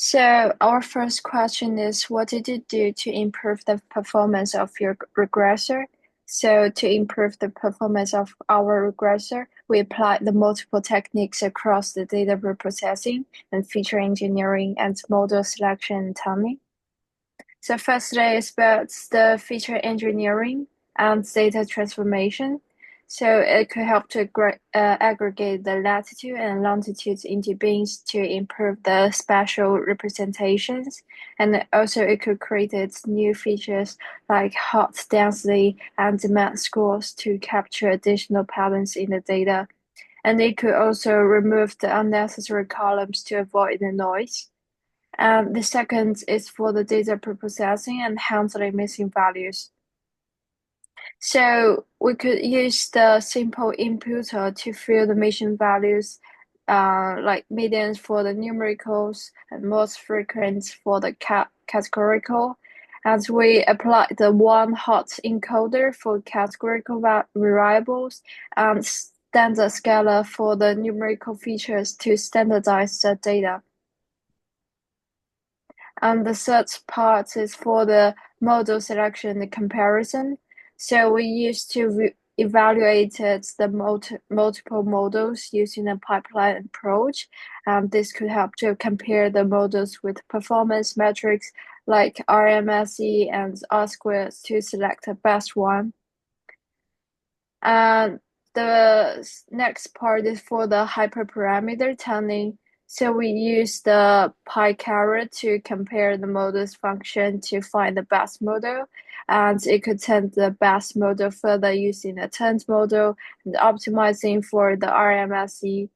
So our first question is, what did you do to improve the performance of your regressor? So to improve the performance of our regressor, we applied the multiple techniques across the data preprocessing and feature engineering and model selection and tuning. So firstly is about the feature engineering and data transformation. So it could help to aggregate the latitude and longitude into bins to improve the spatial representations. And also it could create its new features like hot density and demand scores to capture additional patterns in the data. And it could also remove the unnecessary columns to avoid the noise. And the second is for the data preprocessing and handling missing values. So we could use the simple inputter to fill the missing values, like medians for the numericals and most frequent for the categorical. And we apply the one hot encoder for categorical variables and standard scalar for the numerical features to standardize the data. And the third part is for the model selection and comparison. So we used to evaluate the multiple models using a pipeline approach. This could help to compare the models with performance metrics like RMSE and R-squared to select the best one. And the next part is for the hyperparameter tuning. So we use the pie-caret to compare the model's function to find the best model, and it could turn the best model further using the turned model and optimizing for the RMSE.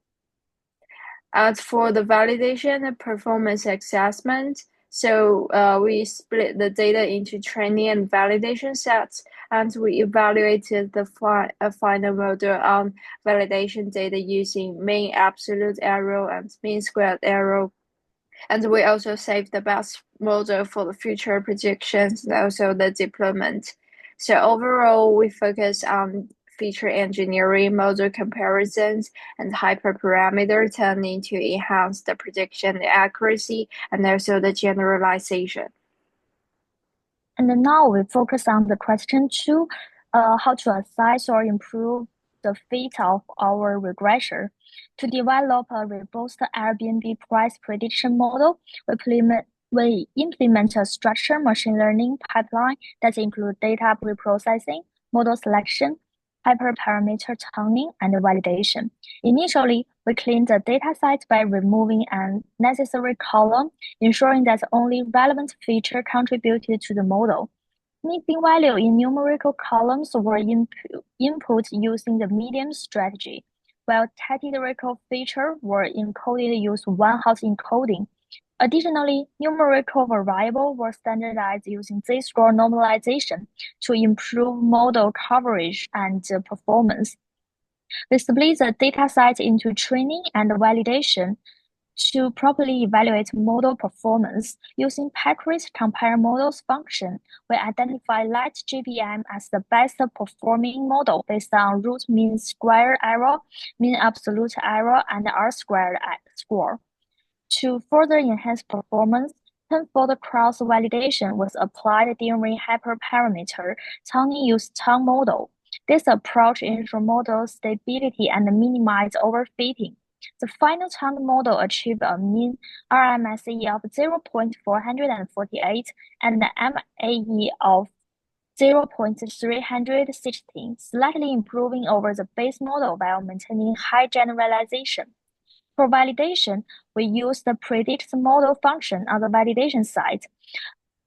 As for the validation and performance assessment, so we split the data into training and validation sets, and we evaluated the final model on validation data using mean absolute error and mean squared error. And we also saved the best model for the future predictions and also the deployment. So overall, we focus on feature engineering, model comparisons, and hyperparameter tuning to enhance the prediction accuracy and also the generalization. And now we focus on the question two, how to assess or improve the fit of our regressor. To develop a robust Airbnb price prediction model, we implement a structured machine learning pipeline that includes data preprocessing, model selection, hyperparameter tuning, and validation. Initially, we clean the dataset by removing unnecessary column, ensuring that only relevant feature contributed to the model. Missing value in numerical columns were input using the median strategy, while categorical features were encoded using one-hot encoding. Additionally, numerical variables were standardized using Z-score normalization to improve model coverage and performance. We split the dataset into training and validation to properly evaluate model performance. Using Patrick's compare models function, we identify light GBM as the best performing model based on root mean square error, mean absolute error, and R-squared score. To further enhance performance, tenfold cross-validation was applied during hyperparameter tuning using Tang model. This approach ensures model stability and minimizes overfitting. The final Tang model achieved a mean RMSE of 0.448 and an MAE of 0.316, slightly improving over the base model while maintaining high generalization. For validation, we use the predict model function on the validation side,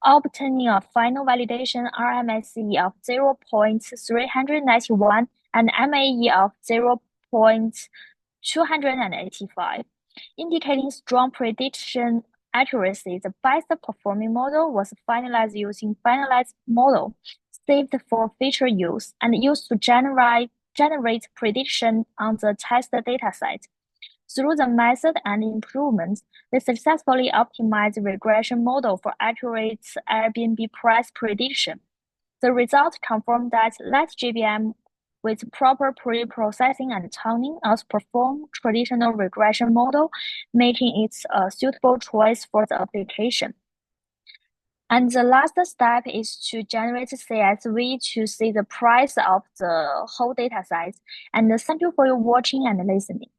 obtaining a final validation RMSE of 0.391 and MAE of 0.285, indicating strong prediction accuracy. The best performing model was finalized using finalized model, saved for future use, and used to generate prediction on the test dataset. Through the method and improvements, we successfully optimized the regression model for accurate Airbnb price prediction. The result confirmed that light GBM with proper pre-processing and tuning outperform traditional regression model, making it a suitable choice for the application. And the last step is to generate CSV to see the price of the whole data set. And thank you for your watching and listening.